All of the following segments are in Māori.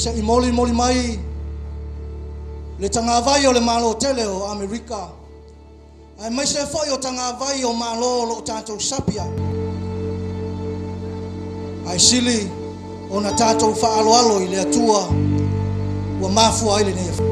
Sa imoli mai le tanga vai o le malo tele o Amerika. Ai mai se foi o tanga vai o malo lo tanto sapia. Ai sili o na tato fa alo i le atua wa mafu ai le ne.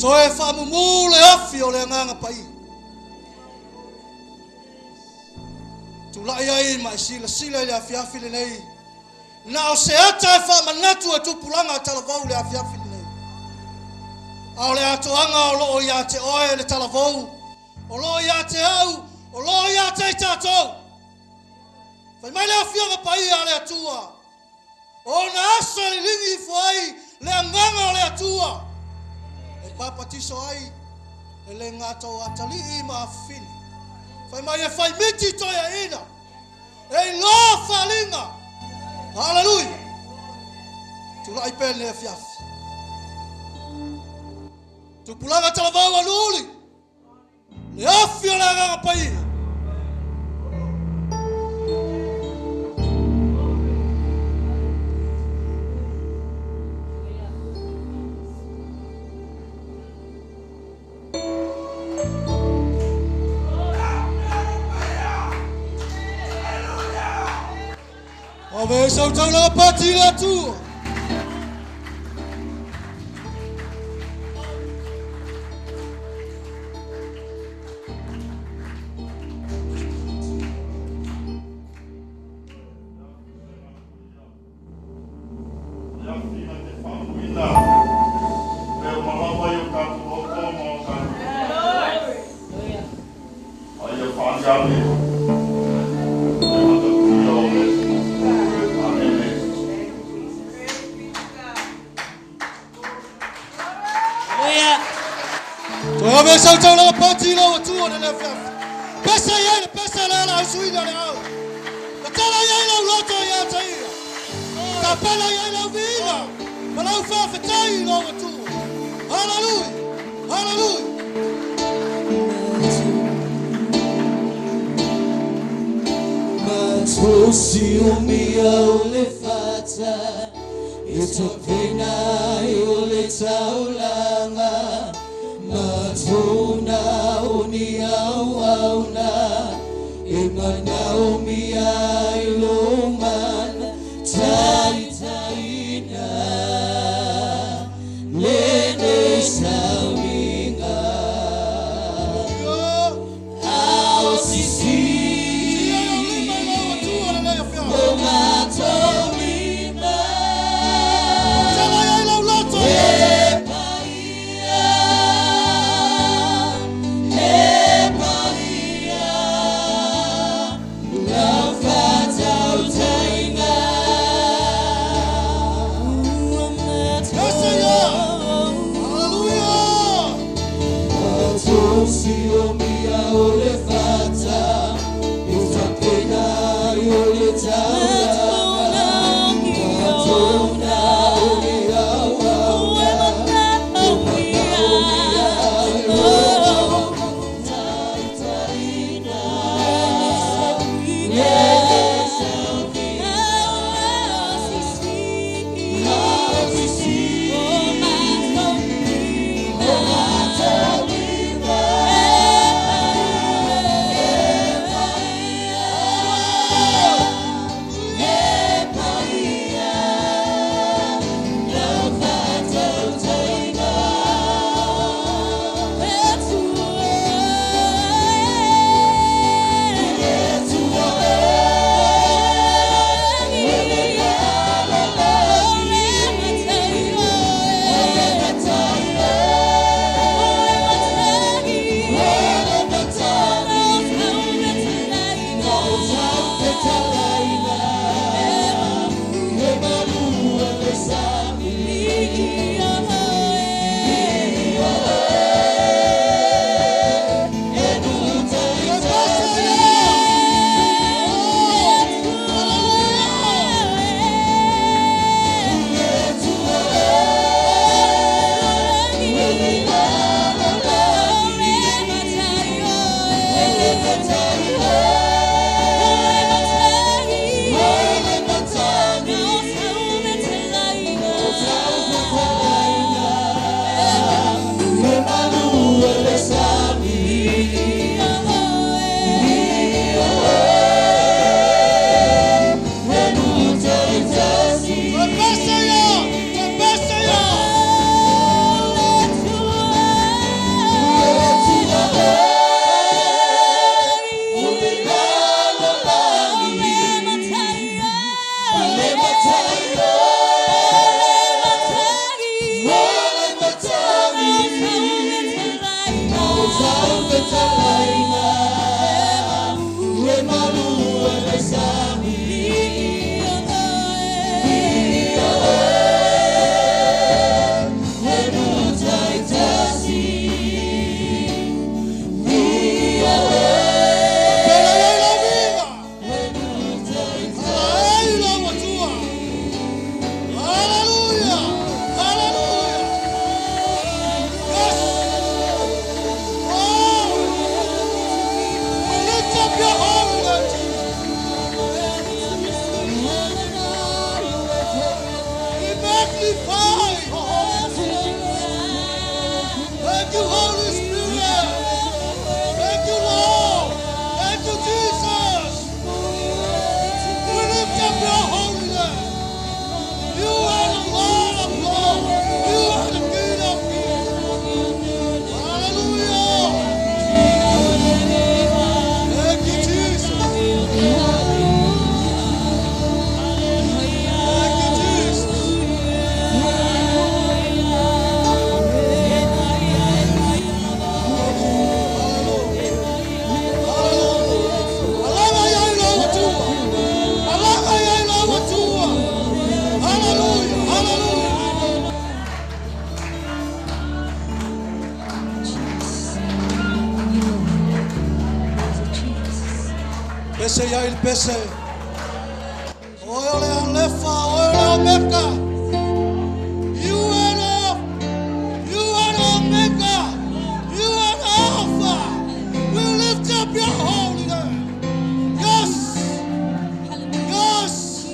Toe fa mule afi o le nganga pai. Tu la ai mai sila le afi le nei. Na o se ata fa manatu e Tupulaga Talavou le afi le nei. Ao le atoanga o lo ia te oe le Talavou. O lo ia te au, o lo ia te tatou. Fai mai le afi pai ale atua. O na asa le lingi fuai le nganga o le atua. Papa tiso ai ele ngato atali I mafini fai mai fai miti toya ina e lo falinga hallelujah tu lai pele fiaf Tupulaga Talavou aluli le afio la ga pai Ave sauta la pati la tu. Ave sauta la pati la tu on le fait. Pesa la suida le au. Tala ya la loto ya taia. Tapala ya la vida. Para o fa fetai lo tu. Hallelujah. Hallelujah. Matosi umia ole fata. Itopena ole taulanga. Matuna unia wauna imana umia ilumana taitaina lene saminga au sisi Matomina Pese ya il pese. Oile alefa, oile omega. You are Omega. You are Alpha. We lift up your holy name. Yes. Yes.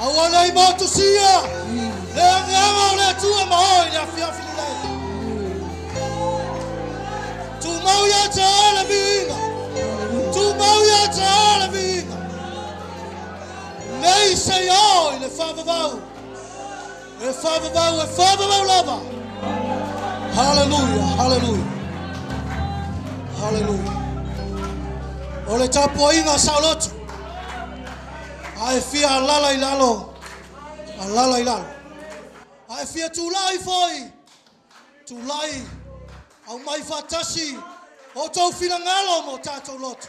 Awana I motu sia. Le ngama le tua mahoi ya fiafi le. Tu mau ya taala vinga. Tu mau ya taala vinga. Nei sei oi le favavau. Le favavau lava. Hallelujah, hallelujah. Hallelujah. Ole tapo inga saulotu. Ai fia alala ilalo. Alala ilalo. Ai fia tulai foi. Tulai. Au mai fatasi. O tau fina ngalo mo tatou lotu.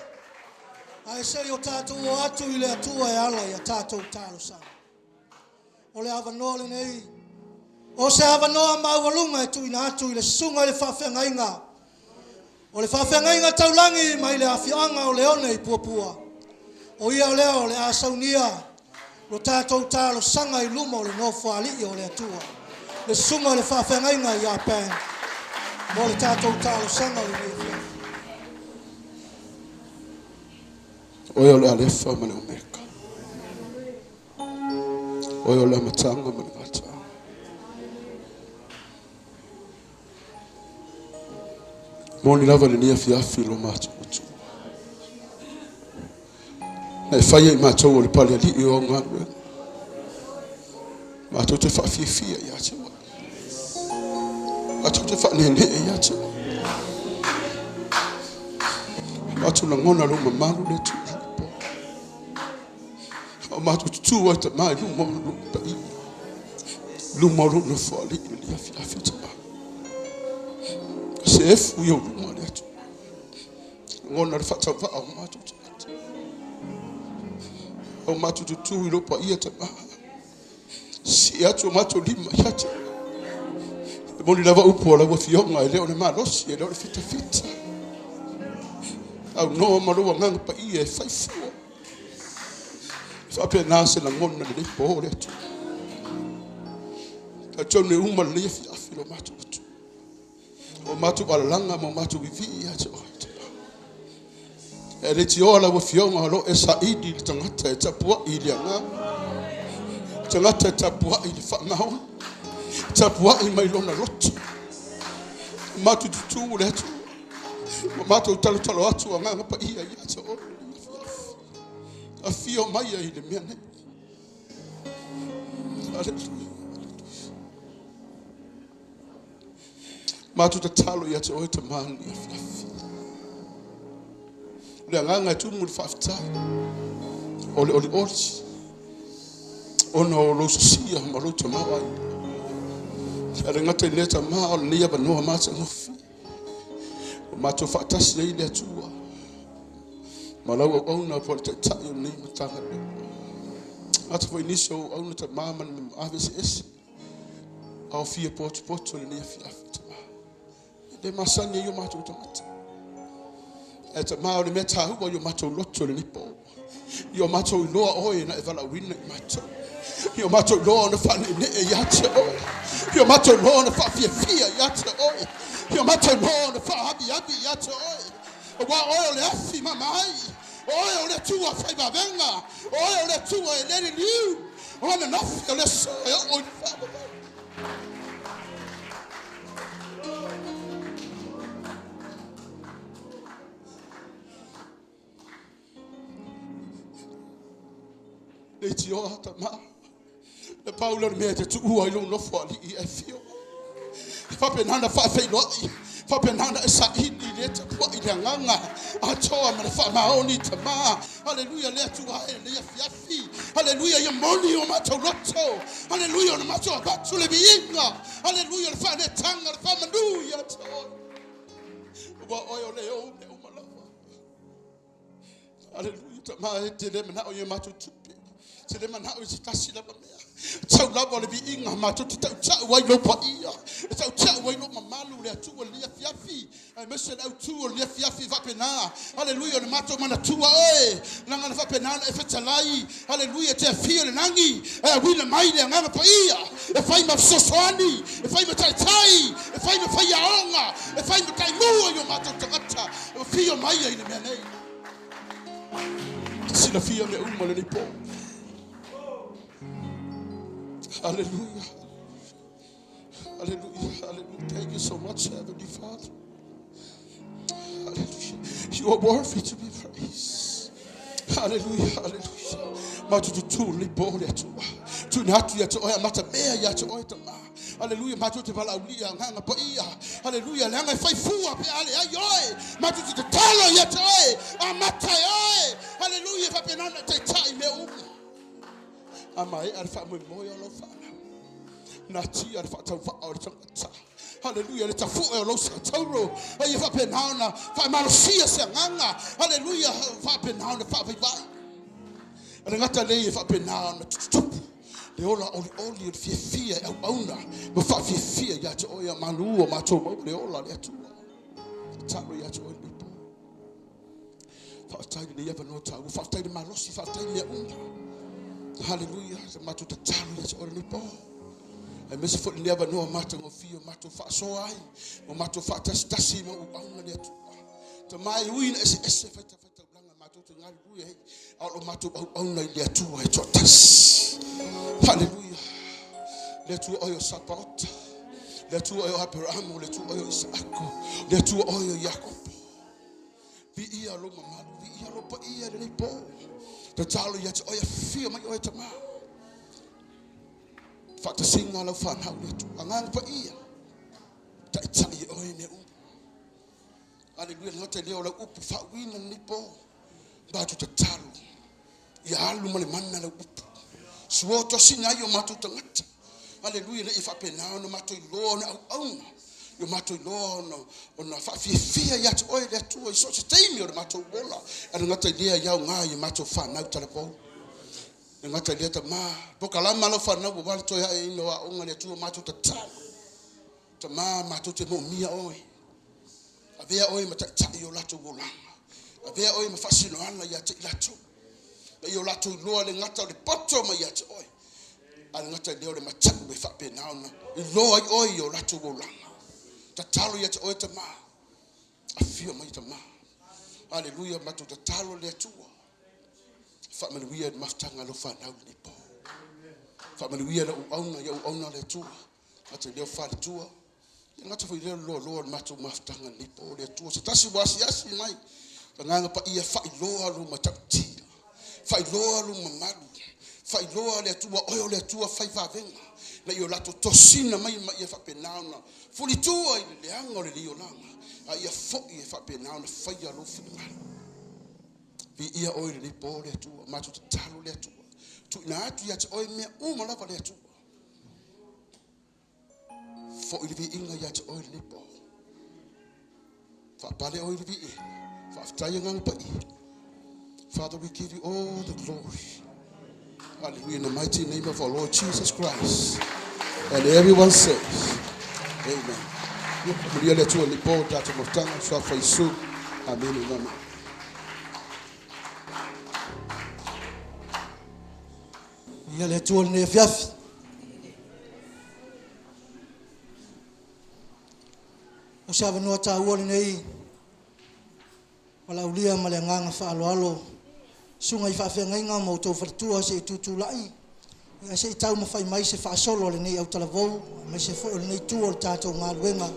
Ai se yo tatou o atu ile atua e ala ya tatou talo sana. Ole avanoa le nei. O se avanoa maualunga e tuina atu ile sunga ile whawhengainga. O le whawhengainga taulangi mai le awhianga o Leone I puapua. O ia o leo le asaunia. Lo tātou tālo sanga I luma o le nofo alii o le atua. Le sunga le whawhengainga I apeng. Mo le tātou tālo sanga o le nofo. Oia le alefa mane Amerika. Oia le amatanga mane ngata. Moni lava le nia fiafi lo mātou utu. Na e whaia I mātou o le pale ali o ngāre. Mātou te whawhiawhia I atua. Mātou te whanenee I atua. Mātou na ngona luma malu le tu. O mātou tutu ai ta mai luma luma I. Luma luma whali I lia fiafi ta mai. Se e fu yo luma le atu. Ngona le whatau wha au mātou ta atu. O mātou tutu I lopa ia ta mai. Si atu o mātou lima I atu. E moni lava upo la wafionga e leo le malosi e leo le fita fita. Au noa marua nganga pa ia e whaifua. Whapea nāse la ngona le lipo o le atu. Ka tone uma le ia fiafi lo mātou atu. O mātou alalanga mo mātou vivi atu o atu. E le ti ola wafionga lo e saidi li tangata e tapua I li anga. Tangata e tapua I li whamau. Tapua I mai lona rotu. Mātou tutu le atu. Mātou talo atu a nganga pa ia I atu o le fiafi. A fio mai I le mea nei. Hallelujah. Mātou ta talo I atu o te mani a fiafi. Le nganga tu mu le whaftai. Ole ori. Ona o lo sia ma lo tama ai. Are ngata I leta ma o nia ba noa mātou ngofi. Mātou whaatasi ai le atua. Malau au na po te tai o nei matanga le. Ata foi niso au na ta mama na AVCS. Au fia poto le nia fiafi ta ma. Le masani yo mātou tamata. E ta ma o le mea tahua yo mātou loto le nipo. Yo mātou I loa oe na e wala wina I mātou. Yo mātou loa na whane ne e yate oe. Yo mātou loa na whawhiawhia yate oe. Yo mātou loa na whahabi yate oe. Wa oe le afi mamai. Oe le tua whaiba venga. Oe le tua e lere liu. Oe na nafi o le soe o ni whahabi. Le tio hata ma. Le Paula me te tu ua I lo no fali I e fio. Fape nana fa fe lo I. Fape nana sa hidi le te kwa I nganga. A toa ma fa maoni te ma. Hallelujah le tu ha le fiafi. Hallelujah ye moni o ma to roto. Hallelujah no ma to ba tu le biinga. Hallelujah fa le tanga fa mandu ya to. Wa oyo le o malava. Hallelujah te ma te le mana o ye ma to tupi. Te le mana o se tasi la mea. Tau lava le biinga ma to tau tau wai lo pa ia. Tau tau wai lo mamalu le atu le fiafi. Ai mese au tu le fiafi va pena. Hallelujah le mato mana tua oe. Nanga va pena e fetalai. Hallelujah te fio le nangi. E wila mai le nganga pa ia. E fai ma sosani. E fai ma tai. E fai ma fai aonga. E fai ma tai mua yo mato tangata. E fio mai ai le mea nei. Sila fio le uma le nipo. Hallelujah. Hallelujah. Hallelujah. Thank you so much, Heavenly Father. Hallelujah. You are worthy to be praised. Hallelujah. Hallelujah. Matu tutuli bole tu. Tunatu ya tu oya mata mea ya tu oya tama. Hallelujah. Matu te pala ulia nganga Paia. Hallelujah. Langa fai fua pe ale ayoe. Matu te talo ya tu oya. Amata yoe. Hallelujah. Fa penana te tai me umu. Amai alfa mo moyo lo fa. Nati alfa ta fa o ta. Hallelujah. Le tafu lo sa tauro. Ai fa penana fa malusia se nganga. Hallelujah. Fa penana fa vai. Ngata le fa penana tup. Le ola oli fia auna. Mo fa fia ya to oya malu o mato mo le ola le tu. Taru ya to oli. Fa tai le ya no ta. Fa tai le malosi fa tai le una. Hallelujah. Mato taru ya to oli po. I miss for never know matter of fear, matter for so I, or matter for testasi, only to my win as a effect of a matter to Hallelujah. Out of matter only there two I taught us. Hallelujah. Let two oil support. Let two oil Abraham, let two oil Isaac, let two oil Jacob. Be here, Loma, be here, Lopa, here, the Paul. The child yet oil fear my oil tomorrow. Fata singa la fan how letu angang Paia ta tai oi ne hallelujah ngata leo la upu fa wina nipo ba tu tatalu ya halu male manna la upu suoto singa yo matu tangata hallelujah le ifa pena no matu lo na au yo matu lo no ona fa fia ya tu oi le tu so temi o matu bola ana ngata dia ya ngai matu fa na telepo ngata dia ta ma poka la malo fa na bo to ya ino wa unga le tu matu tata ta ma matu te mo mia oi avea oi mata yo la tu bola avea oi mafasino ana ya te la tu yo la tu lo le ngata le poto ma ya te oi ana ngata le le mata be fa pe na ona lo oi yo la tu bola ta talo ya te oi ta ma afio ma ta ma hallelujah matu ta talo le tu family weird Mafutaga lo fa na nipo family weird auna ya auna le tu ate le fa tu ngata fo le lo matu Mafutaga nipo le tu se tasi wasi asi mai nganga pa ia fa lo lu matati fa lo lu mamalu fa lo le tu o le tu fa venga na yo la to tosina mai ia fa penana fuli tu le anga le yo langa ia fo ia fa penana fa ya lo fina vi ia oi le po le tu matu talo le tu tu na tu ya oi me uma la le tu fo il vi inga ya oi le po fa pale oi vi fa taya ngang pa Father, we give you all the glory. Hallelujah. In the mighty name of our Lord Jesus Christ. And everyone says, amen. Maria le tu le po data Mafutaga so fa isu. Amen. Amen. Ya le tu ne fiafi o sa va no ta o le nei wala ulia malenganga fa alo sunga I fa fenga mo to fatua se tutulai ya se tau mo fai mai se fa solo le nei au talavou me se fo le nei tu o tato ngaluenga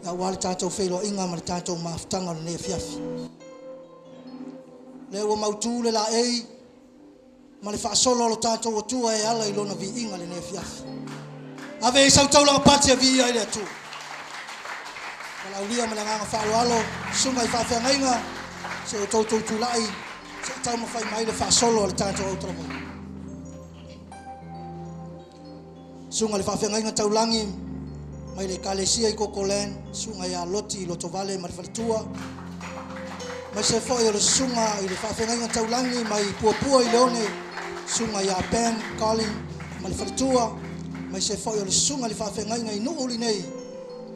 ya wal tato felo inga ma tato Mafutaga le nei fiafi le o mautu le la ei ma le fa solo lo tato o tua e ala I lona vi inga le ne fiafi ave sa tau la pati vi ai le tu wala ulia malanga fa alo sunga I fa fenga se o to tulai se tau mo fai mai le fa solo le tato o tromo sunga le fa fenga tau langi mai le kalesia I kokolen sunga ya loti lo tovale ma le tua ma se fo yo le sunga I le fa fenga tau langi mai puapua I Leone sunga ya pen calling ma le fatua mai se fo yo le sunga le fa fenga I no uli nei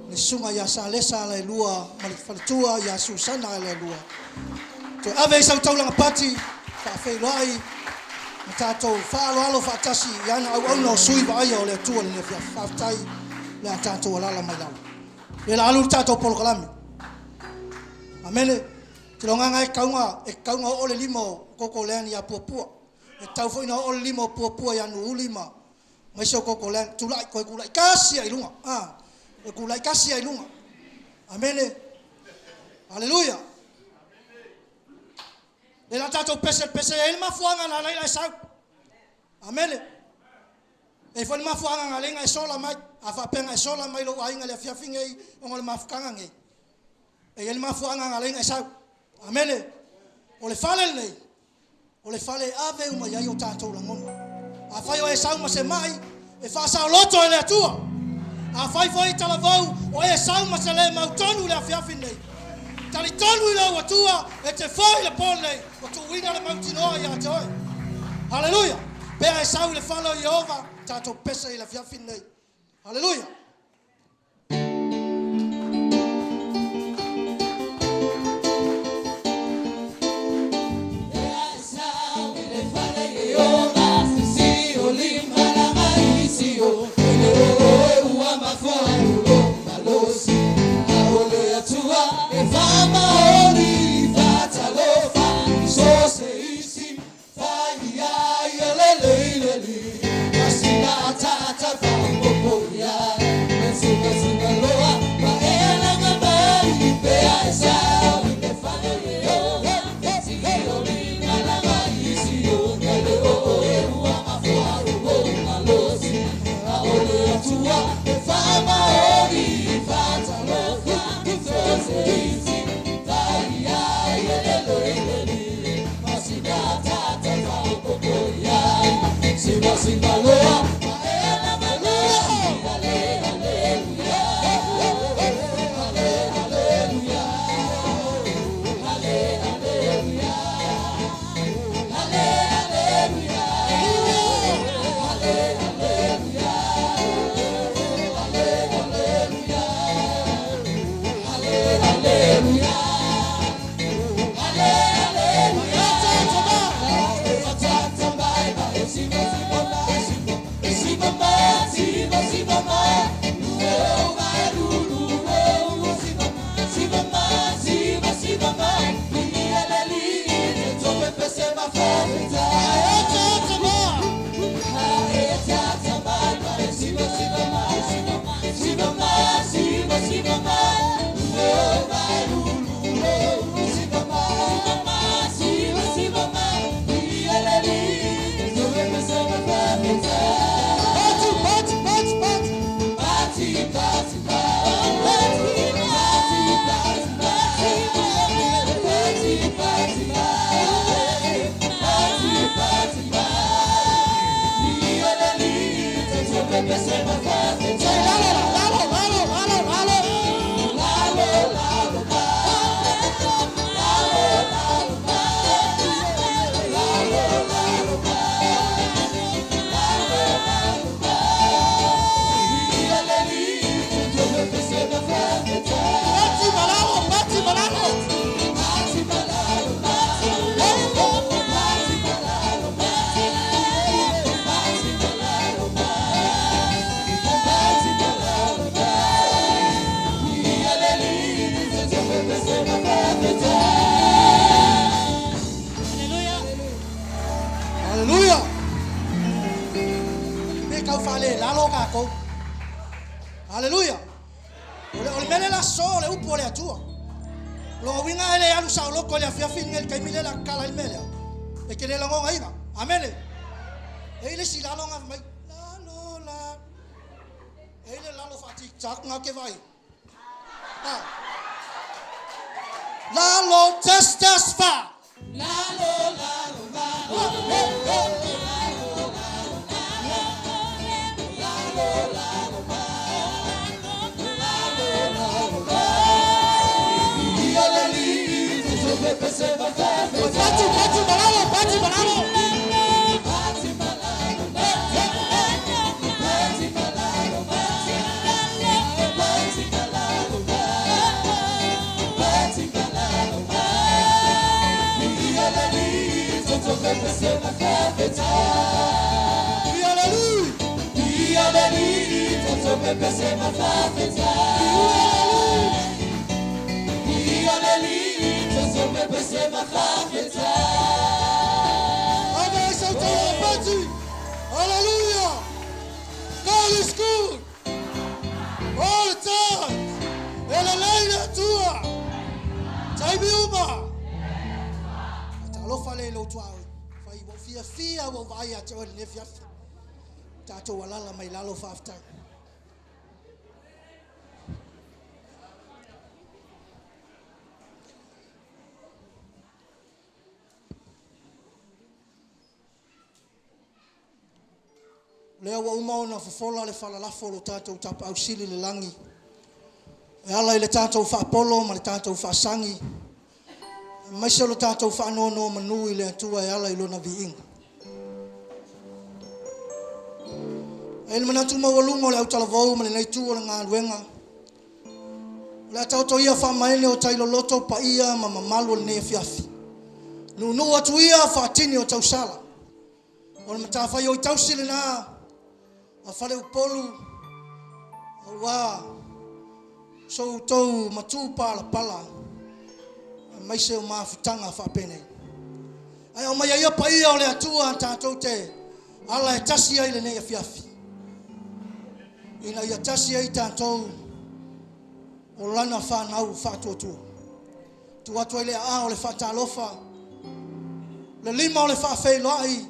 le sunga ya salesa le lua ma le fatua ya susana le lua to ave sa tau langa pati fa fe loi matato fa alo fa tasi yana au no sui ba yo le tu le fa tai le tato la mai la le alu tato pol kalami amene tilonga ngai kaunga o le limo koko len ya puapua e tau foi na o limo puapua ya no ulima mai so ko ko le tu lai ko ku lai kasi ai lunga ku lai kasi ai lunga amene haleluya le la tato pese ele mafuanga na lai sau amene e foi mafuanga ngale ngai sola mai afa penga sola mai lo ai ngale fia fingai ngol mafukanga ngai e ele mafuanga ngale ngai sau amene o le fale nei o le fale ave uma ia o tato la ngona a fai o e sau ma se mai e fa sa loto e le atua a fai foi talavou o e sau ma se le mautonu le afiafi nei tali tonu le o atua e te foi le pon nei o tu wina le mautinoa ia toi haleluya pe e sau le falo Jehova tato pesa i le afiafi nei haleluya Haleluya. Ole mele la so le upo le atua. Lo winga ele alu sa lo ko le afia fingel kai mile la kala il mele. E ke le la ngonga ina. Amen. E ile si la longa mai la lo la. E ile la lo fati chak nga ke vai. La lo test fa. La lo la lo la. fao fai wo fia wo vai a te o le fia tato walala mai lalo fafta lea wa uma ona fofola le falalafo lo tatou tapa ausili le langi e ala i le tatou faapolo ma le tatou faasangi maise lo tatou faanono manui le atua e ala i lona viiga e le manatu maualuga o le autalavou ma lenei tu o le galuega le atautoia faamaele o tailoloto paia ma mamalu o lenei afiafi nuunuu atu ia faatini o tausala o le matafai o i tausi lenā a fale upolu wa so tou matu pala mai se o mafutaga faapene ai o mai ia paia o le atua tatou te ala e tasi ai lenei afiafi ina ia tasi ai tatou o lana fanau faatuatua tu atu ai le a o le faatalofa le lima o le faafeiloai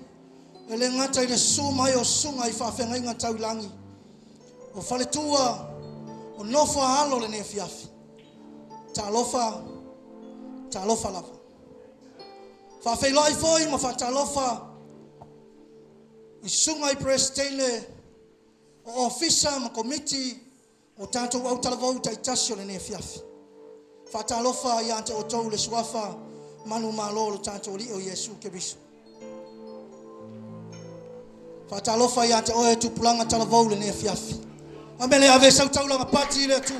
e le ngata i le suma i o sunga i whawhenga taulangi o whaletua o nofa alo le ne fiafi ta lofa lava whawhelo ai foi ma whatalofa i sunga i prestele o ofisa ma komiti o tātou au talavou ta itasio le ne fiafi whatalofa i ante o tau le suafa manu malo lo tātou li o Yesu Keriso Fatalofa ia te oe Tupulaga Talavou le fiafi. Amele ave sau taulanga pati le tu.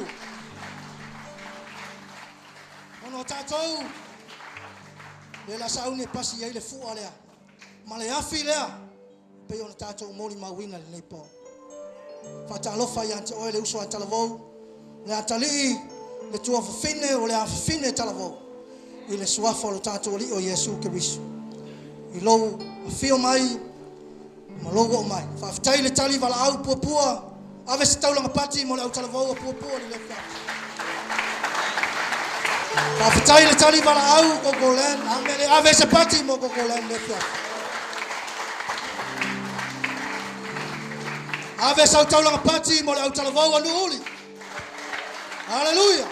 Ono tatou. Le la saune pasi ai le fua lea. Ma le afi lea. Pe ona tatou moli mawinga le po. Fatalofa ia te oe le uso a Talavou. Le atali le tua fine o le afine Talavou. I le suafa lo tatou li o Yesu Keriso. I lou afio mai Malogo mai. Whaftai le tali wala au puapua. Ave se taulanga pati mo le au talavou puapua ni le fiafi. Whaftai le tali wala au gogolen. Ave se pati mo gogolen le fiafi. Ave se taulanga pati mo le au talavou anu uli. Hallelujah.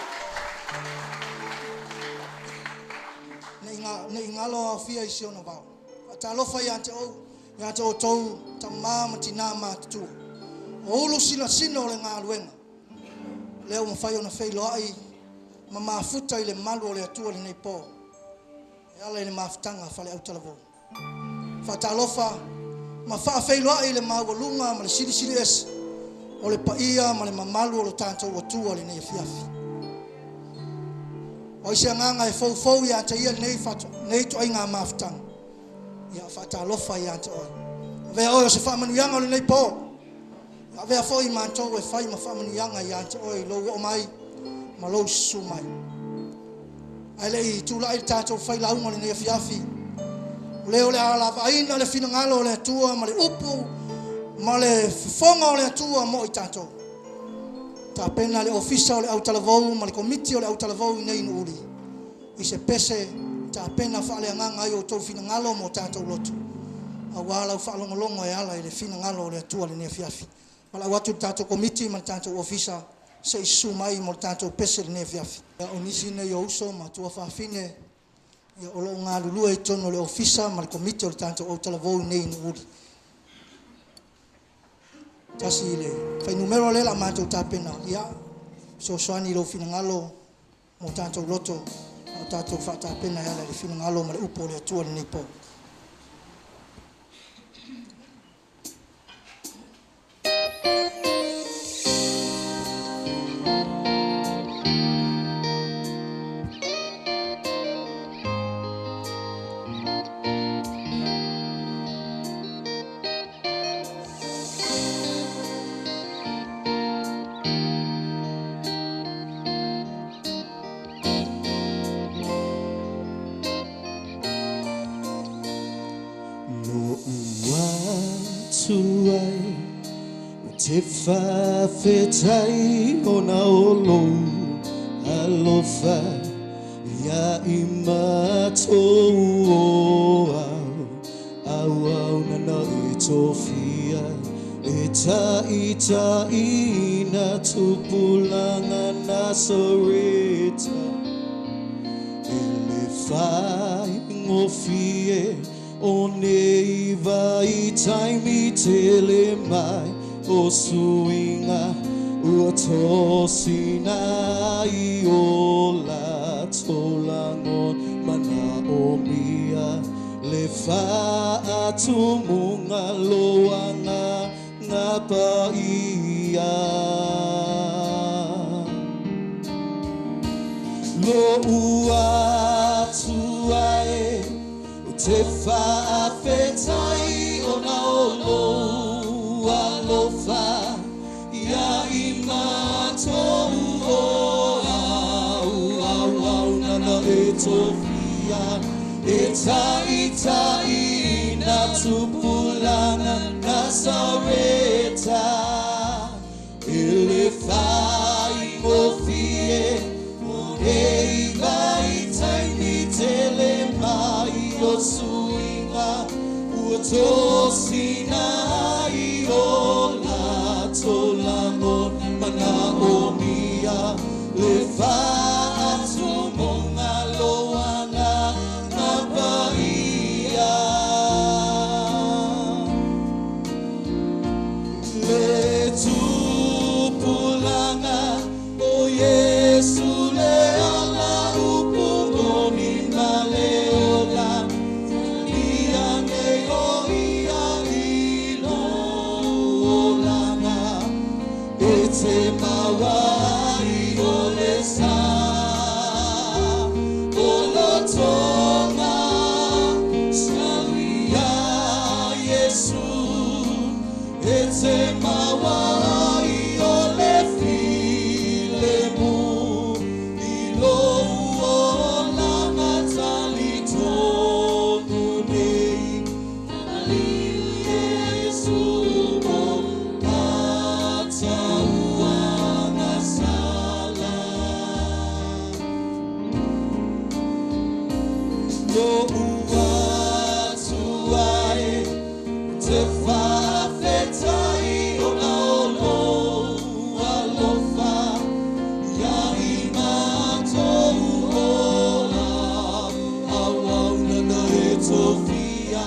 Ne ingalo a fia isi ona vau. Talofa ia ante ou. Ya to tou tamama tina matu o ulu sina le ngaluenga leo mfai ona feilo ai mama futa ile malu le atua le nei po ala ile mafutanga fale au talavou fatalofa ma fa feilo ai le mawalunga ma le sili es o le paia ma le mamalu o le tātou atua le nei fiafi o isi nganga e fou ya te ia nei fatu nei to ai ngā mafutanga ia fatalofa ia te oi ve o se fa manuanga le nei po ave a foi manto e fai ma fa manuanga ia te oi lo o mai ma lo su mai ai le tu la tato fai la unga le nei fiafi le o le ala vaina le finangalo le tua ma le upu ma le fonga o le tua mo i tato ta pena le ofisa o le au talavou ma le komiti o le au talavou nei uli i se pese ta pena fa le nganga ai o to finangalo mo tato lotu a wala u fa longo e ala le finangalo le tua le ne fiafi mala watu tato komiti ma tato ofisa se su mai mo tato pese le ne fiafi ya onisi ne yo uso ma tua fa fine ya o lo nga lulu e tono le ofisa ma le komiti o tato o talavou nei uli tasi le fa numero le la ma to ta pena ya so swani lo finangalo mo tato loto tato fata pena ya le finangalo ma le upo le tua le nipo te whawhetai o na olo alofa ia i mātou oa Sofia ita ina Tupulaga Nasareta Elefai ngofie oneiva itaimi telemai osuinga uatosina iola tolangon manaomia lefa atumunga loanga ngapaia lo uatuae te whaafetai o na olo alofa ia imatou o au nana e tofia ita ina Tupulaga Nasareta elefai ngofie ei vai taimi telemai osuinga uatosina iola tolangon manaomia lefa atumonga loanga ngapaia le Tupulaga o Yesu le ala upungoni maleola iange o ia ilolanga ete mawai o le sa o lotonga sawia Yesu ete mawai o le filemu ilo o langa talitonu nei aliu Yesu mo atauanga sala lo uatuae te whaafetai o na olo alofa ia imatou ola au nana e tofia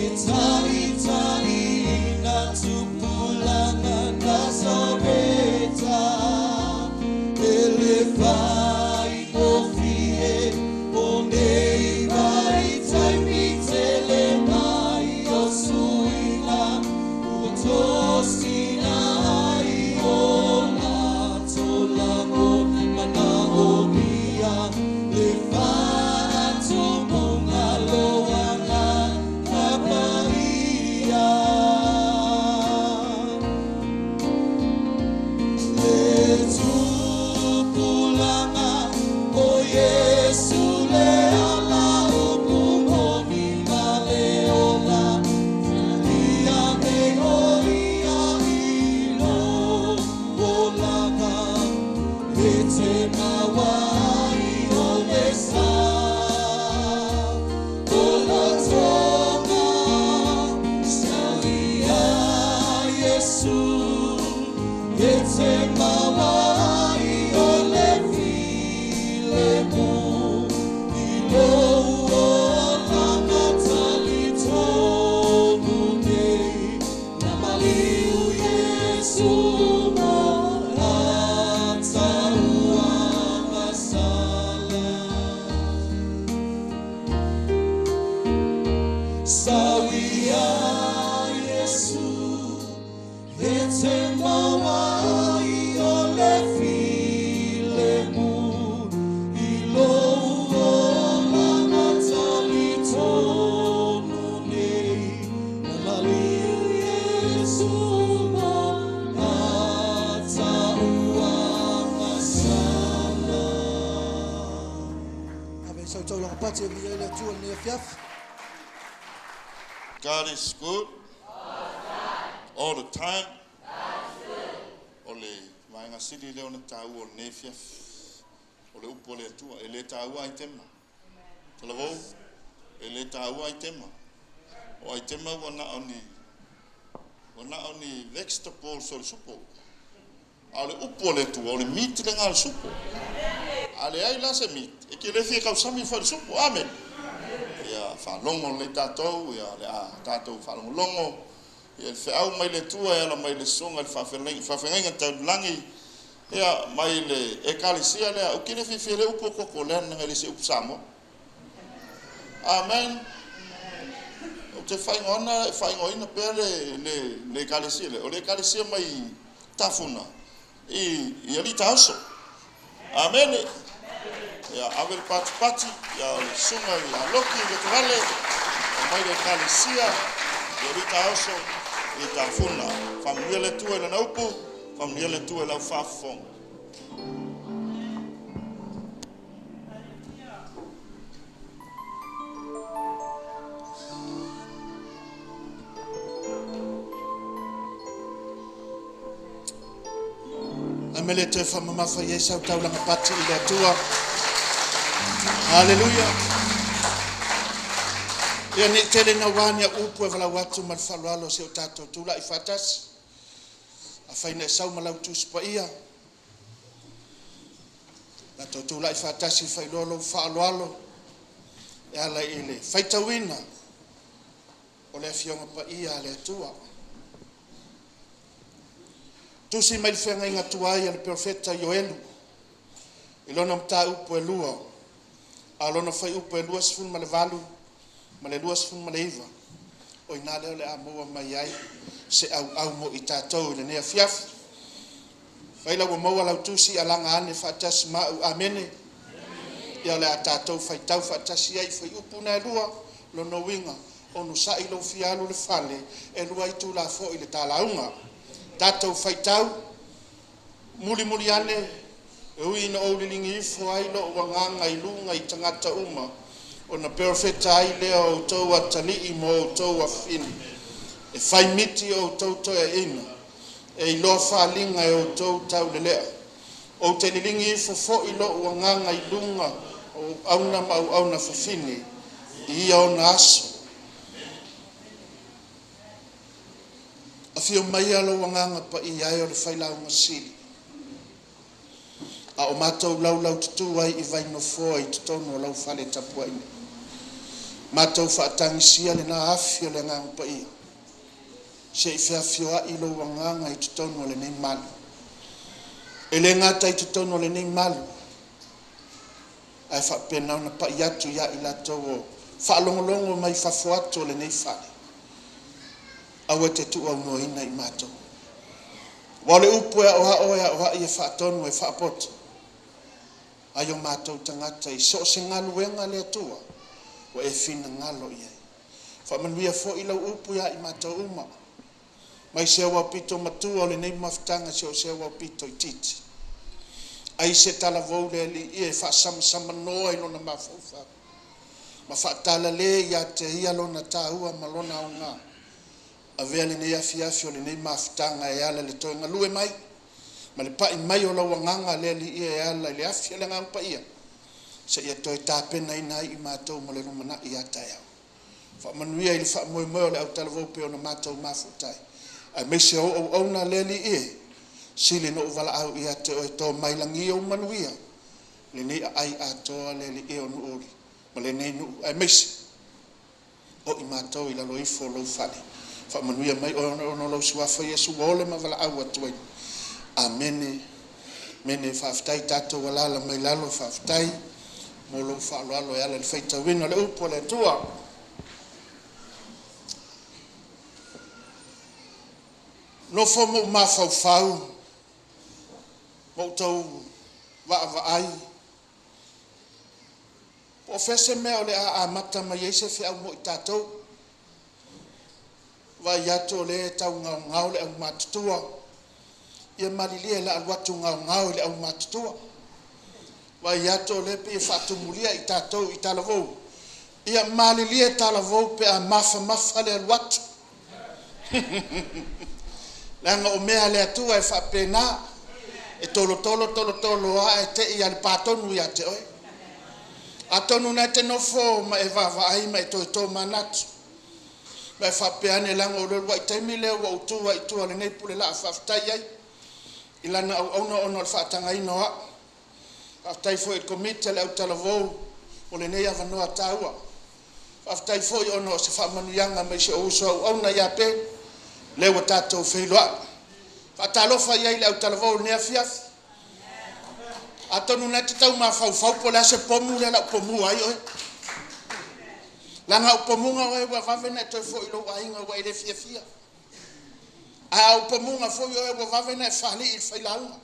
ita ina Tupulaga Nasareta elefai ngofie oneiva itaimi telemai osuinga uatosina iola tolangon manaomia lefa atumunga loanga ngapaia le Tupulaga o Yesu le ala upungoni maleola iange o ia ilolanga ete mawai o le sa o lotonga sawia Yesu ete mawai o le filemu ilo o langa talitonu nei namaliu Yesu mo atauanga sala sawia Yesu ete mawai o le filemu ilo o langa talitonu nei namaliu Yesu mo atauanga sala Ave so tau longa pati mi ele tu ni fiaf. God is good all the time. Ole mainga sili Leone tau o nefia ole upo le tua ele tau ai tema Talavou ele tau ai tema o ai tema wana oni na oni vegetable sol supo ale upo le tu ole meat le ngal supo ale ai la se meat e ke le fi ka sami fa supo amen ya fa longo le tato ya le tato fa longo ya fa au mai le tua ya la mai le songa fa fenga ta langi ya mai le e kalisia le o kine fi le upo ko le na le se upsamo amen o te fai ngona pele le kalisia le kalisia mai Tafuna i ali taso amen ya aver pati ya sunga ya loki de trale mai de kalisia ya ali taso i Tafuna familia le tu na upo familia le tu la fafong Amele te whamama wha Iesau taulanga pati i le atua. Hallelujah. Ia ni tele na wani a upu e wala watu mal whalualo se o tato tula I whatas. A whaina e sau malau tusi Paia. Na to tula I whatas I whailolo whalualo. E ala I le whaitawina. O le fionga Paia le atua. Tusi mai whenga inga tuai al profeta Yoelu. Ilona mta upo e lua. Alona whai upo e lua sifun male valu. Male lua sifun male iwa. O ina leo le amoa mai ai. Se au mo I tātou le nea fiafu. Whaila wa maua lau tusi alanga ane whaatasi mau amene. Ia le a tātou whai tau whaatasi ai whai upo na e lua. Lono winga. Ono sa ilo fialu le fale. E lua I tu la fo I le tālaunga. Tatou whaitau, muli ane, e ui na oulilingi ifo ai lo wanganga I lunga I tangata uma, o na perfecta ai leo o tau a tali mo o tau a fini, e whai miti o tau toia ina, e I loa whalinga e o tau tau lelea, o te lilingi ifo fo I lo wanganga I lunga, o auna ma au auna whafini, I ia o na aso. Afio mai alo wanganga pa I ai o le whailau ngasili. A o mātou lau tutu ai I vai no fōa I tutono lau whale tapua ine. Mātou whaatangisia le nā afio le ngang pa ia. Se I whiawhio a I lo wanganga I tutono le nei malu. E le ngata I tutono le nei malu. Ai whapena na pa I atu ia I lato o whaalongolongo mai whafuato le nei whale. Awa te tu au no ina I mato. Wale upu ya oha I whaatonu e whaapoto. Ayo mato tangata I so se ngalu wenga le atua. Wa e fina ngalo ia. Whamanuia fo I lau upu ya I mato uma. Mai se awa pito matua o le nei Mafutaga se awa pito I titi. Ai se talavou le li ia e whaasama noa I lona mafaufa. Ma whaatala le ia te ia lona tāua ma lona au ngā. A vele ne afi o le nei Mafutaga e ala le toenga lue mai. Ma le pai mai o la wanganga le li ia e ala le afi le ngau pa ia. Se ia toi tāpena I nai I mātou mo le rumana I atai au. Whamanuia I le whaamoe le au talavou pe o na mātou mafutai. Ai mese o na le li ia. Sili no uvala au ia te o tō mailangi o manuia. Le nei ai atoa le li ia o nuori. Ma le nei nu ai mese. O I mātou I lalo ifo lo fale. Whamanuia mai o no lau suafa Yesu ole ma wala au atuai. Amene. Mene whaftai tato walala mai lalo whaftai. Mo lo whaaloalo e ala le whaita wina le upo le tua. No fo mo mawhauwhau. Mo tau waai. Po fese mea o le a mata mai eise fi au mo I tātou. Vai ato le tau ngau le au matutua. Ia malilia la alwatu ngau le au matutua. Vai ato le pe whaatumulia I tātou I talavou. Ia malilia talavou pe a mafa le alwatu. Langa o mea le atua e whapena. E tolo a e te I ale pātonu I ate oi. Atonu na te nofo ma e vavaai ma e toi tō manatu. Mai whapeane langa o lua i taimi leo wa utua i tua le nei pule la whaftai ai. I lana au auna ono le whaatanga ino a. Whaftai fo i komite le au talavou o le nei avanoa taua. Whaftai fo i ono se whaamanuianga mai se ouso au auna ia pe. Leo wa tātou whailoa. Whaatalofa iai le au talavou nea fiafi. Atonu na te tau ma fau po la se pomu le la pomu ai oi. Langa upomunga oe wa vavena toi fo ilo wa inga wa ile fia. A upomunga fo oe wa vavena e fali il failaunga.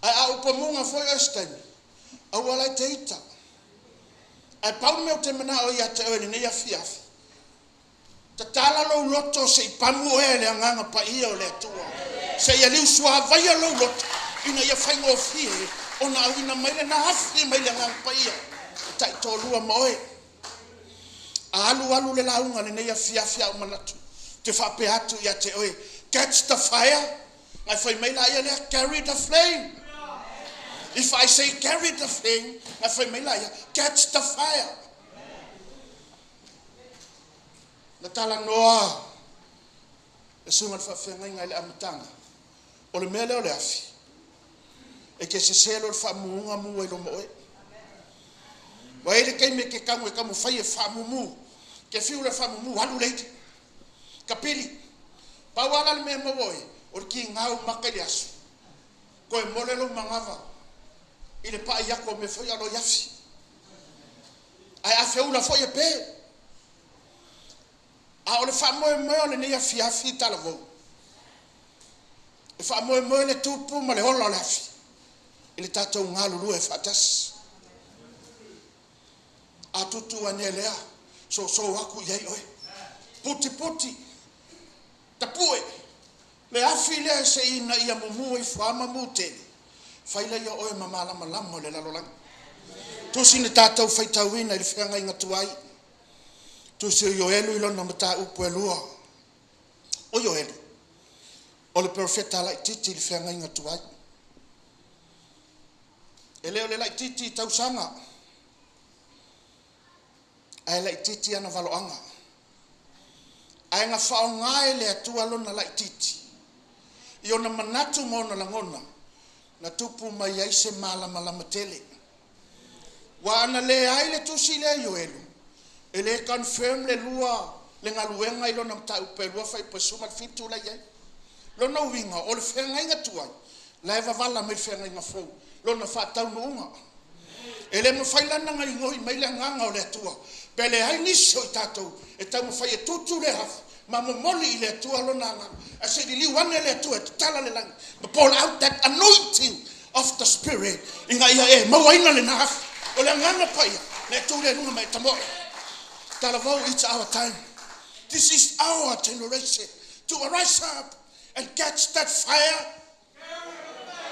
A upomunga fo oe stani. A wala te ita. A pau meo te mana o ia te oe ni ia fiafi. Ta tala lo loto se pamu oe le anganga Paia o le atua. Se ia liu sua vaia lo loto. Ina ia whaingo fie. Ona au ina maile na hafi maile anganga Paia. Tai tolua moe. Alu le launga le nei fiafia o manatu. Te whape atu ia te oe. Catch the fire. Ngai whai meila ia lea carry the flame. If I say carry the flame, ngai whai meila ia catch the fire. Na tala noa. E sunga le whawhenga ngai le amatanga. O le mele o le afi. E ke se selo le whamuunga mua ilo moe. Wa ele kai me ke kamu e kamu fai e whamumu. Ke fiu le whamumu halu leite. Kapili. Pawala le mea mawoe. O ki ngau maka le asu. Ko e mole lo mangava. Ile pa iako me foi alo yafi. Ai afe ula foi e pe. A ole whamoe moe le nea fiafi talavou. E whamoe moe le tupu ma le hola le afi. Ile tatou ngalu lue fatasi. A tutu ane lea. So aku iai oe. Puti. Tapue. Le afi lea se ina ia mumu i whama muteni. Whaila ia oe mamala malamo le lalolang. Tusi ne tātou whaitauina i le whianga inga tuai. Tusi o ioelu ilo na mata upu e lua. O ioelu. O le profeta lai titi i le whianga inga tuai. E leo le lai titi i tausanga. Ai lai titi ana valoanga. Ai nga whaongae le atua lona lai titi. I ona manatu mona langona. Na tupu mai ai se malama tele. Wa ana le ai le tusi le yoelu. E le confirm le lua le ngaluenga i lona mta upe lua fai pasuma fitu la iai. Lona uinga o le whenga inga tuai. La eva vala mai whenga inga fau. Lona whatau nuunga. E le mawhailana ngai ngoi mai le nganga o le atua. Pele hai niso i tātou. E tau mawhai e tutu le hafu. Ma momoli i le atua lona nganga. A se li liwane le atua e tala le langi. Ma pull out that anointing of the spirit. Inga ia e mawaina le na hafu. O le nganga Paia. Le tu le nunga mai tamoe. Talavou, it's our time. This is our generation. To rise up and catch that fire.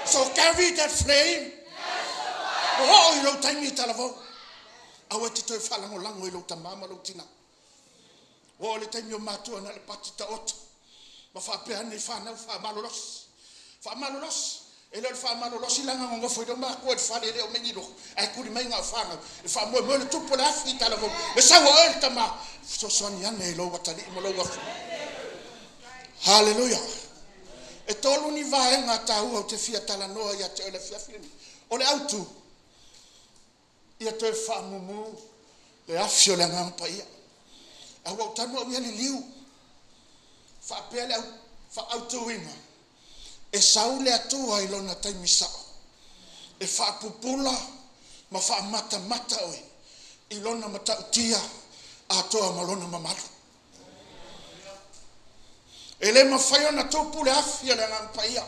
So carry that flame. Oh, ilo taimi talavou. Awe te toi whalango lango ilo tamama lo tina. O le taimi o matua na le pati ta ota. Ma whapea ni whanau whamalolos. Whamalolos. E le whamalolos i langa ngongo fwoi do maa koe whale leo mengiro. Ai kuri mai ngā whanau. E whamoe moe le tupo le afi talavou. Le sawa oe tama. So soani ane ilo watali ima lo wafu. Hallelujah. E tolu ni vaenga tahua o te fia tala noa ia te ole fiafini. O le autu. Ia toe whaamumu le afio le nganga Paia. A wau tanu au ia li liu. Whaapea le whaautuinga. E sau le atua i lona taimi sao. E whaapupula ma whaamata oe. I lona matautia a toa malona mamalu. E le mawhai ona tupu le afia le nganga Paia.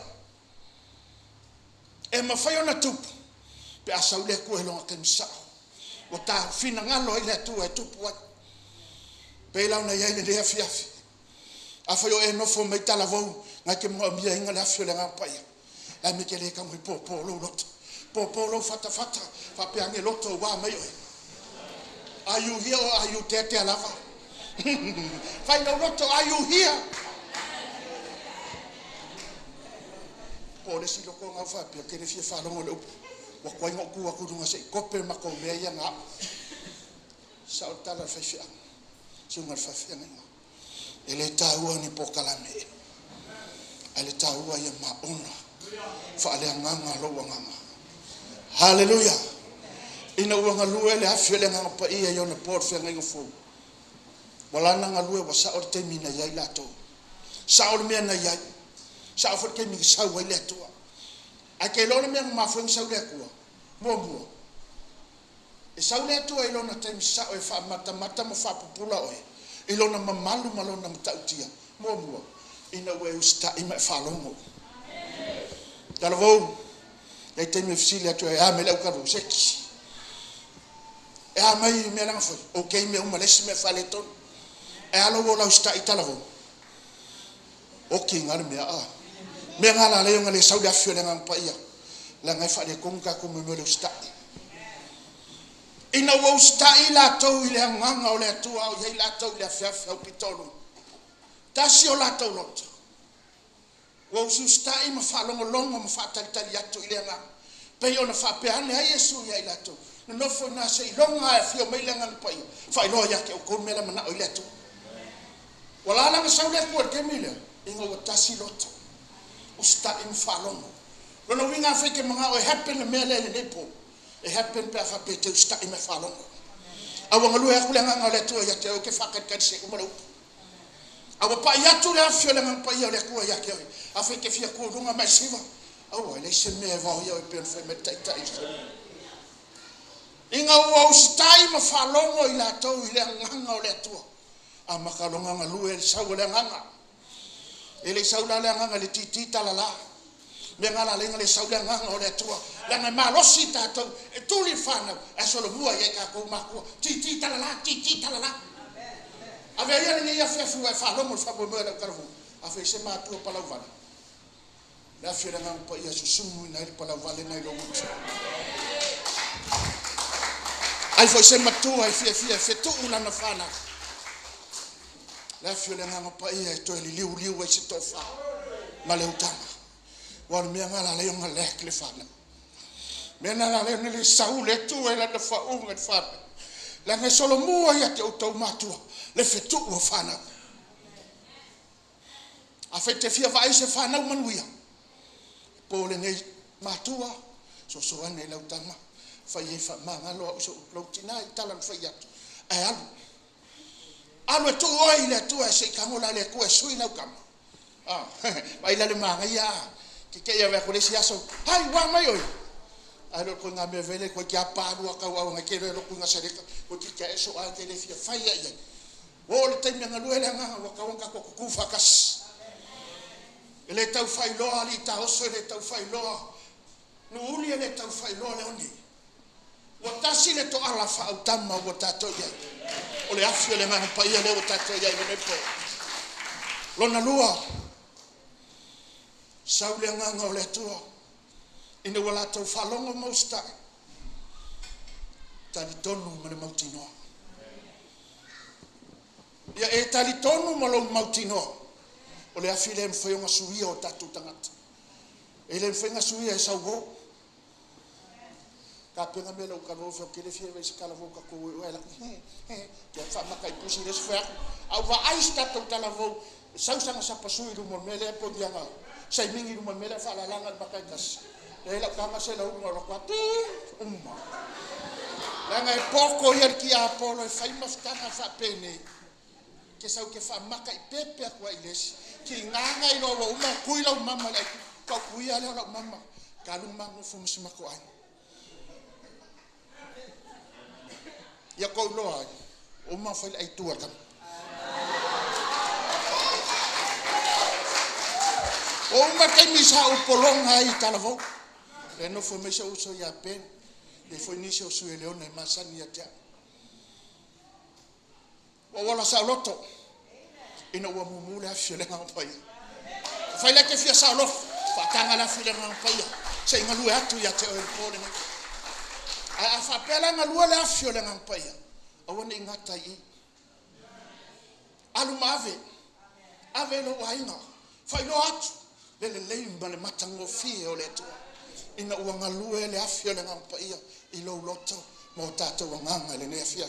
E mawhai ona tupu. Pe a sau le kua i lona taimi sao. O ta fina ngalo ile atua e tupu ai. Pe lau na iai le lea fiafi. A whai o e nofo mai talavou. Ngai ke mua mia inga le afio le ngā Paia. Ai me ke le kamui pōpō lo loto. Pōpō lo fata. Whape ange loto wā mai oe. Are you here or are you there te alava? Whai lo loto, are you here? Po le si loko ngā whapea ke le fia whalongo le upu. Wa kwai ngoku wa kurunga se kope mako mea ia ngā. Sao tala whaifia. Sunga fafia ele taua ni pokalame ele taua ia maona fa ale nganga lo nganga hallelujah ina uanga lue le afio le nganga pa ia yona port fe ngai fu wala nanga lue wa sa or temina ia lato sa or me na ia sa for ke mi sa wa le to a ke lo me ma fu sa le ko mo e sa le to e lo na tem sa o fa mata mo fa pupula o ilona mamalu malona mtautia mo ina we usta ima falongo Talavou e te me fsile to e amele o karu seki e amai me na foi okay me uma lesi me faleton e alo wo la usta Talavou okay ngar me a me ngala le ngale saudi afio le ngam paia la ngai fa le konga ko me le usta ina wo stai la to ile nganga o le tua o ye la to le fa o pitolo tasi o la to lot wo su stai ma fa longo longo ma fa tal tal ya to ile nga pe ona fa pe ane ai Yesu ya la to no fo na sei longa fi o me le ngang pai fa no ya ke ko me la mana o ile to wala la sa le ko ke mile inga o tasi lot o stai ma fa longo no winga fe ke mga o happen me le po e happen pe fa pe te sta i me falong awa ngalu ya kulenga ngale to ya te o ke fa kat se ko mo awa pa ya tu la fio le ngam pa ya le ko ya ke a fe ke fia ko dunga ma siva awa le se me va ya pe fe me tai tai inga o sta i me falong o ila to ile nganga o le to a makalonga ngalu e sa le nganga ele sa le nganga le titi talala me ngala lenga le sauda nganga o le tua la na malosi tato e tuli fana e solo bua ye ka ko mako titi talala ave ia ni ia fefu e fa lomo fa bo me la karvu a fe se ma tu pala vale la fiera ngam pa ia susumu na il pala vale na lo mucho ai foi se ma tu ai fe tu una na fana la fiera ngam pa ia to li liu e se tofa ma le utama wan me ngala le nga le le fana me na le ni saule tu e la fa un et fa la nga solo mo ya te auto matu le fetu o fana a fete fia vai se fana manuia po le nei matua so ane la utama fa ye fa manga lo so lo tina italan fa ya e alu tu oi le tu e se kamola le ku e sui na kam vai la le manga ya que ia ve con ese aso ai wa mai oi alo ko nga me vele ko kia paru ka wa nga kere lo kunga sereka ko ki eso a tele fia fa ia o le temi nga luele nga wa ka ko ku fakas ele tau fai lo ali ta oso ele tau fai lo no uli ele tau fai lo le oni wa tasi le to ala fa utama wa tato ia o le afio le nga pa ia le wa tato ia le po lo na lua saule nganga o le tua ina wala tau falongo mausta tali tonu ma le mautino ya e tali tonu ma lo mautino o le afile mfai nga suia o tatu tangata e le mfai nga suia e saugo ka penga mele o kano fe ke le fie ve skala vo ka ko e la ke fa makai pusi des fa AUVA'A sta to Talavou sausa sa pasui lu mo mele po dianga sai mingi lu mo mele fa la langa makai kas e la kama se la u ngoro kwa ti langa e poko yer ki a polo e fai Mafutaga fa pene ke sau ke fa makai pepe kwa iles ki nganga i lo uma kuila mama la ka kuia le la mama ka lu mangu fu musima ko ai ya ko lo ai uma fa ai tu ata o uma kai mi sa o polonga i Talavou e no fo me sa uso ya pen e foi ni so su Leone masani ya tia o wala sa loto ina wa mumula fele ngam pai fai la ke fia sa lo fa tanga la fele ngam pai se ngalu atu ya te o pole ne a fa pela ngalu la fele ngam pai a woni ngata i alu mave ave lo waina fai lo atu le lemba le matango fie o le tu ina uanga lue le afio le ngam pai i lo loto mo tato wanganga le ne afia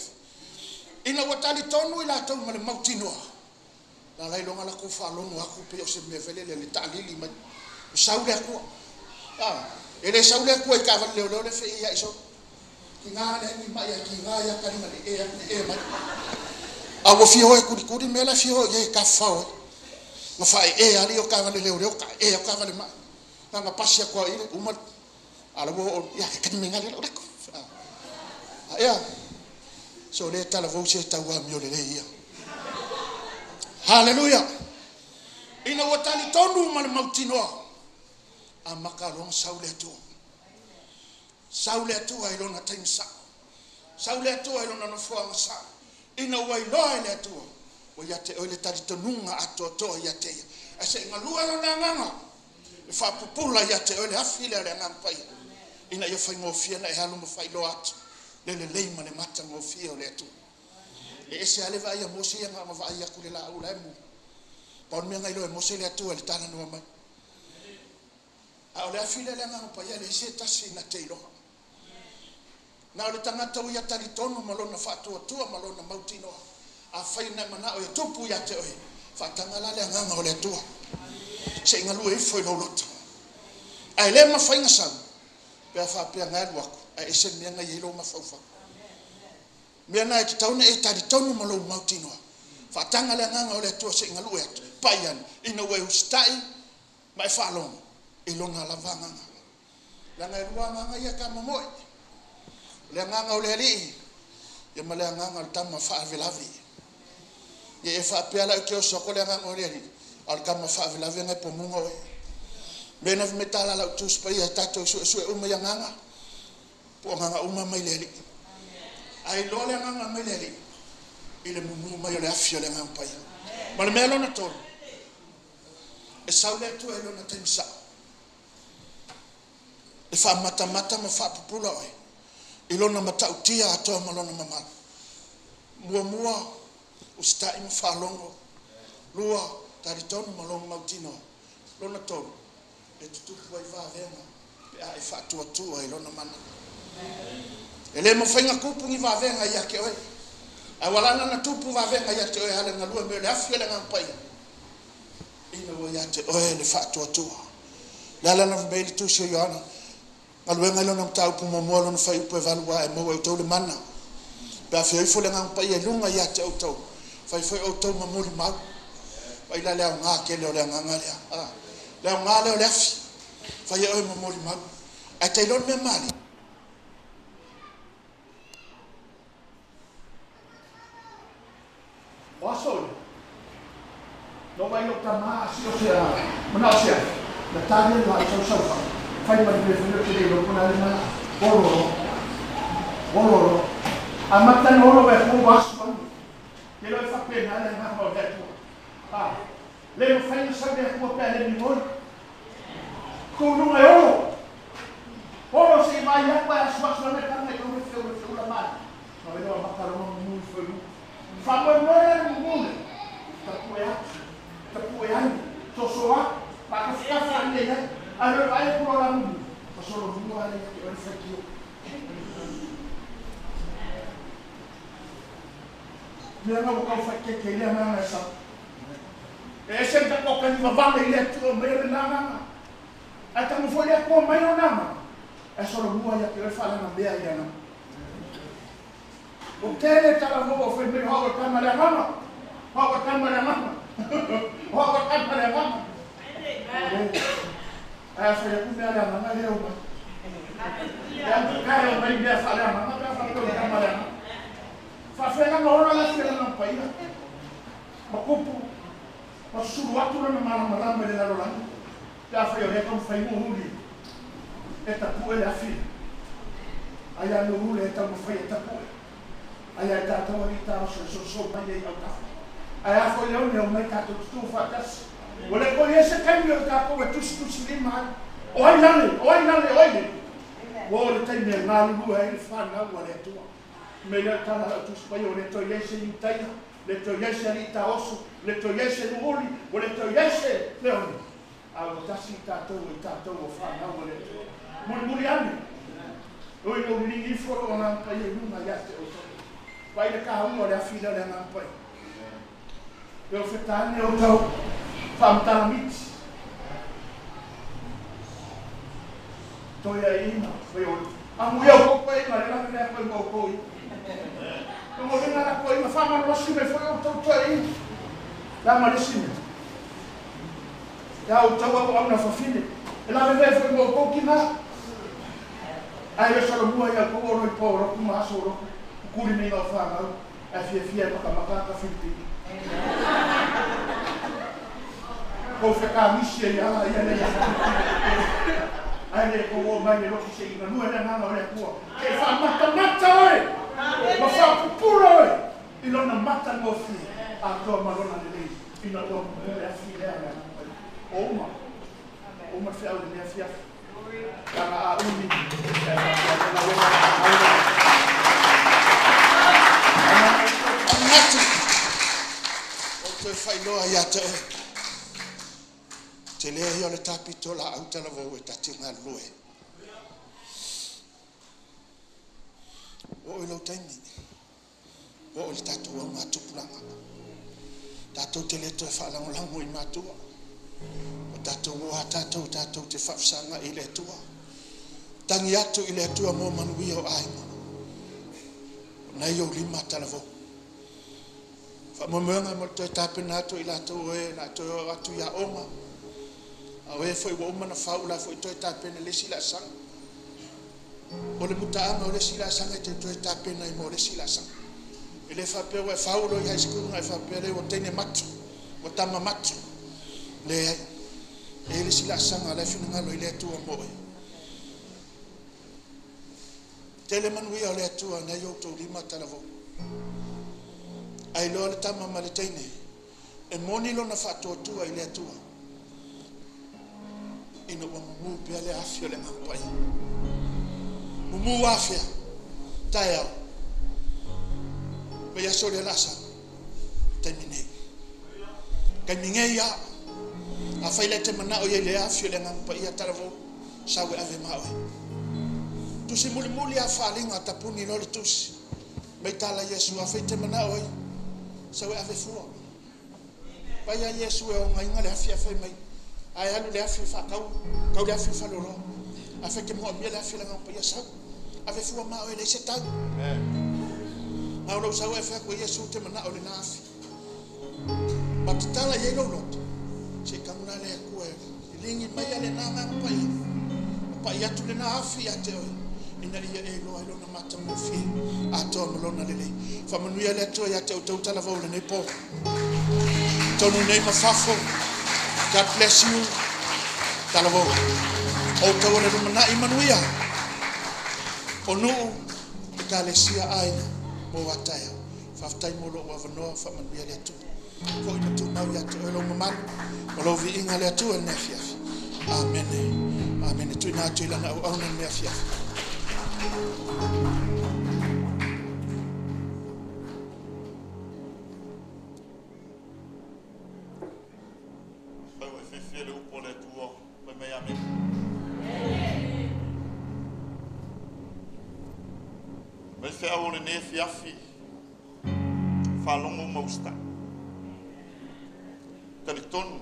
Ina watali tonu ila tau male mautinoa. La lai longa la ku whalonu aku pe o se me velele le talili mai. Saule aku. Ele saule aku e ka leo leo le fe ia iso. Ki ngā le ni mai ki ngā ia ka ni e mai. Awo fio e kuri mela fio e ka fao. Ma fai e ali o ka leo leo ka e o ka vale mai. Nga pasi ko ile uma ala wo ya ka ni ngale lo ko. Ya. So le talavou se taua mio le ia. Hallelujah. Ina watali tonu mal mautinoa. Amakalong saule tu. Saule tu ai lona taimsa. Saule tu ai lona no fuanga sa. Ina wai loa le tu. O ya te ole tali tonunga ato to ya te. Ase ngalua lona nganga. Fa pupula ya te ole afile le ngampai. Ina yo fai ngofia na e halu mo fai lo atu. Le leima le mata ngofia le tu. Le ese ale vai a mose nga ma vai a kule la ula mu. Pon me ngai lo mose le tu le tana no mai. A ole afile le nga pa ya le se tasi na teilo. Na ole tanga tau ya tali tonu malona fatu tu malona mautino. A fai na mana o tupu ya te oi. Fa tanga la le nga ole tu. Se ngalu e foi no lot. Ai le ma fai ngasa. Pe fa pe ngai wako. Ai se me ngai lo ma fa. Mea nai te tauna e tari taunu malou mautinoa. Whatanga le nganga o le tua se inga lue atu. Paia ina ue ustai mai whalonga. I longa la vanganga. Langa e lua nganga ia ka mamoi. Le nganga o le rii. Ia ma le nganga o tama whaavilavi. Ia e whaapeala o keo soko le nganga o le rii. Al kama whaavilavi ngai po munga oe. Mena vimetala lau tuspa ia tato sue uma ia nganga. Po nganga uma mai le rii. Ai lo le nganga mai le ile mumu mai le afio le nganga pai ma le melo na tol e saule tu e lo na temsa e fa mata ma fa pupula oi ilo na mata utia ato ma lo na mama mua usta im fa longo lua tari tonu ma lo mautino lo na tol e tutu vai va venga pe ai fa tu ai lo na mana ele mo fainga kupu ngi va venga ya ke oi awalana na tupu va venga ya te oi hala ngalua me le afia le ngampai ina wo ya te oi le fatu atu la la na beli tu se yana ngalua ngalo na tau pu mo mo no fai pu valua e mo e to le mana pa fai fo le ngampai e lunga ya te auto fai auto mo mo ma vai la le nga ke le nganga le nga le afi fai oi mo mo ma a te lon me mali Wasol. No vai o tama si o sea, mana o sea. Na tanya la so so. Fai ma de fino que de lo pona le na. Bolo. Amata no lo ve ko waso. Que lo fa pena le na mo de tu. Le fai so de ko pe le ni mo. Ko no e o. Bolo se vai ya pa so so le kan ne ko me fe la ma. No ve lo mata lo mo fo. Fama mwana mune tapu ya sosoa pa ka fia fande ya aro vai programa solo mundo ale que vai fakio Mira no ko fakke ke le na sa ese ta ko kan va va ile tu me na na ata mo foi ko mai no na é solo mundo ya que vai falar na beia ya na o tele talavou foi me roga câmera mama roga câmera mama roga câmera mama foi a primeira mama leu cara vai me falar mama vai falar com câmera fa fela na hora la fela na paia ma kupu pa suru atu na mama mama me la rola ya foi o retom foi muhuli eta puele afi aya no hule eta mo foi eta puele Aya tato ni tao so mai ai au tafu. Aya foi Leone o mai tato tu fatas. Ole ko ese cambio ta ko tu lima. Oi nale. Wo le tai me na lu ai fa na wo le tu. Me le ta la tu spai o le to yese ni tai. Le to yese ni ta oso, le to yese no oli, o le to yese Leone. A o tasi tato o fa na wo le tu. Muri ani. Oi no ni foro na pa ye lu na ya te o. Pai le kahunga le afila le ngampai. Yo fetane o tau famtamit. Toya ina, foi o. Amuia o pai na la me foi mo koi. Como vinha na koi, ma fama no sime foi o tau toya. La malesime. Ya o tau o na fafine. Ela me foi mo koi na. Ai le solo bua ya ko ro po ro kuma soro. Kuri me no fama. A fia maka fiti. Ko fe ka misia ya la ya le ya. Ai ko o mai lo ki se ina no era nada ora ko. Ke fa mata oi. Ma fa pupura oi. Ilo na mata no fi. A to ma lona le. Ino to le fi le ala. O ma fe au le fi. Kana a uni. Fai loa ia te oe. Te lea hio le tapito la au talavou e tati ngā lue. O ilo taimi. O le tatou au ngā tupulanga. Tatou te le toe whaalangolango i mātua. O tatou o a tatou te whafsanga i le tua. Tangi atu i le tua mō manui o ainga. Nei o lima talavou. Whamamanga mo toi tāpena atu i lātou e, lātou atu ia oma. A oe foi wa umana whaula foi toi tāpena lesi la sang. O le mutaanga o lesi la sang e te toi tāpena i mo lesi la sang. I le whapea e whaulo i high school ngai whapea le o teine matu, o tama matu. Le e lesi la sang a le whingalo i le atua mo e. Tele manui o le atua na ioutou lima talavou. Ai loa le tama ma le teine. E moni lo na whatoatua i le atua. Ina wa mumu pia le afio le ngampai. Mumu afia. Tai au. Me yaso le lasa. Taimine. Kai minge ia. A whaile te mana o ye le afio le ngampai ia taravou. Sawe ave mawe. Tusi muli muli a whalinga tapuni lo le tusi. Mei tala Yesu a whaite mana oi. Sawe ave fua. Paia Yesu e o ngai ngale afia whai mai. Ai alu le afia whakau. Kau le afia whaloro. A whaike mua mia le afia langa paia sau. Ave fua mao e le se tau. Mauro sau e whako Yesu te mana o le na afi. Matutala ye lo loto. Se kamuna le kue. Ilingi mai ale na ngang paia. Paia tu le na afi a te oi. Ina ia e loa ilo na mata mufi a toa malona lele. Whamanuia le atua ia te o tau talavou le nei po. Tonu nei mawhafo. God bless you. Talavou. O tau le rumana i manuia. O nuu e ka le sia aina mo wataia. Whaftai mo lo wavanoa whamanuia le atua. Ko ina tu nau ia te oilo mamanu. O lo vi inga le atua ne fiafi. Amen. Amen. Tu ina atu ilana au auna ne fiafi. Vai fe au le ne fiafi. Falongo mausta. Talitonu.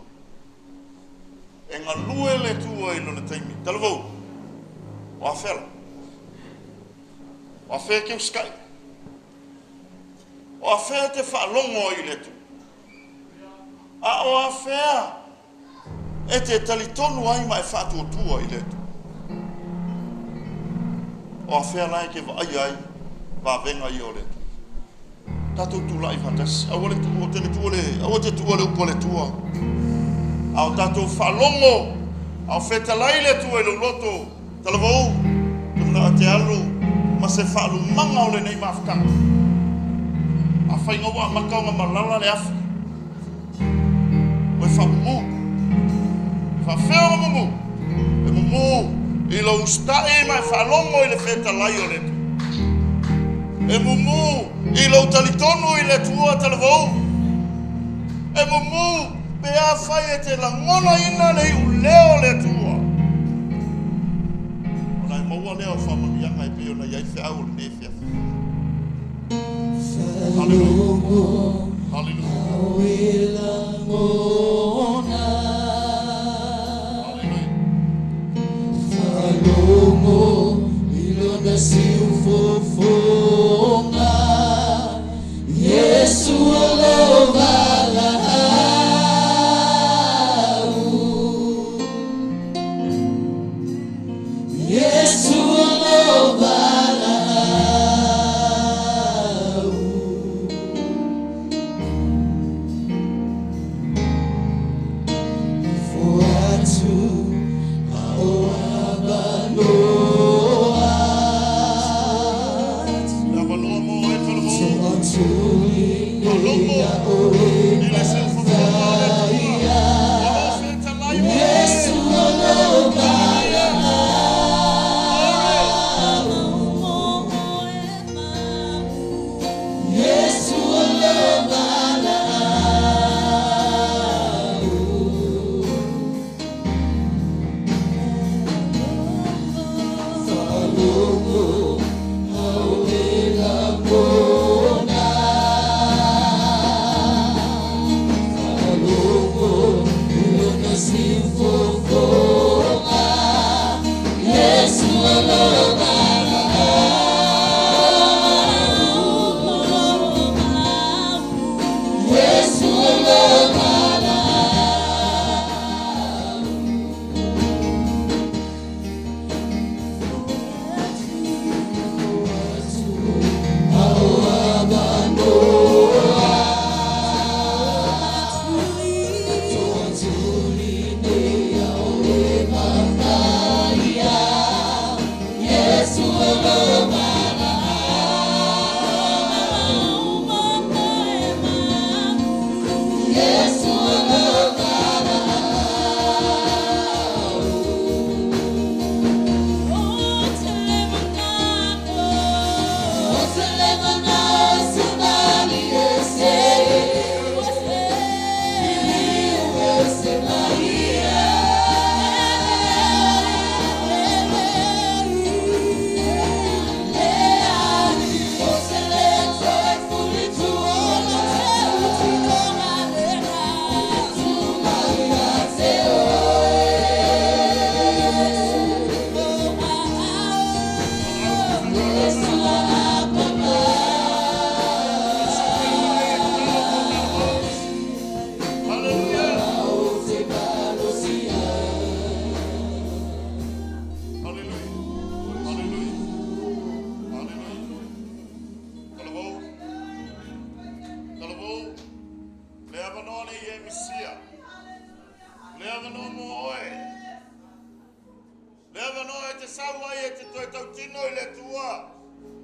E ngalue le tua i lona taimi. Talavou. O afela. O afea ke uskai. O afea te whaalongo i le tu. A o afea e te talitonu ai mai whātua i le tu. O afea lai ke ai venga i o le tu. Tatou tula i whatas. Awa le tu o te le tua le. Awa te tua le upo le tua. Au tatou whalongo. Au wheta lai le tua i lo loto. Talavou. Tumna te alu. Ma se whaalu manga o le nei Mafutaga. A whainga wa makaunga malala le afi. O e whamumu. Whawhea mumu. E mumu. I lo ustai mai whalongo i le wheta lai o le tu. E mumu. I lo talitonu i le tua talavou. E mumu. Pea whai e te langona ina le uleo le tua. Ona e maua leo whamanianga e peo na iai whiau le ne whiafi.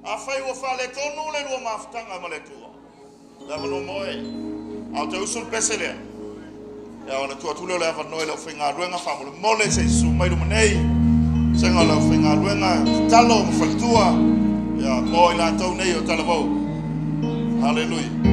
Afai wa fale tonu le lo Mafutaga maletua. La no moe. Au te usul pesele. Ya ona tua tule le ava no le finga ruenga famule mole se su mai do nei. Senga le finga ruenga talo mfaltua. Ya mo ila tau nei o Talavou. Hallelujah.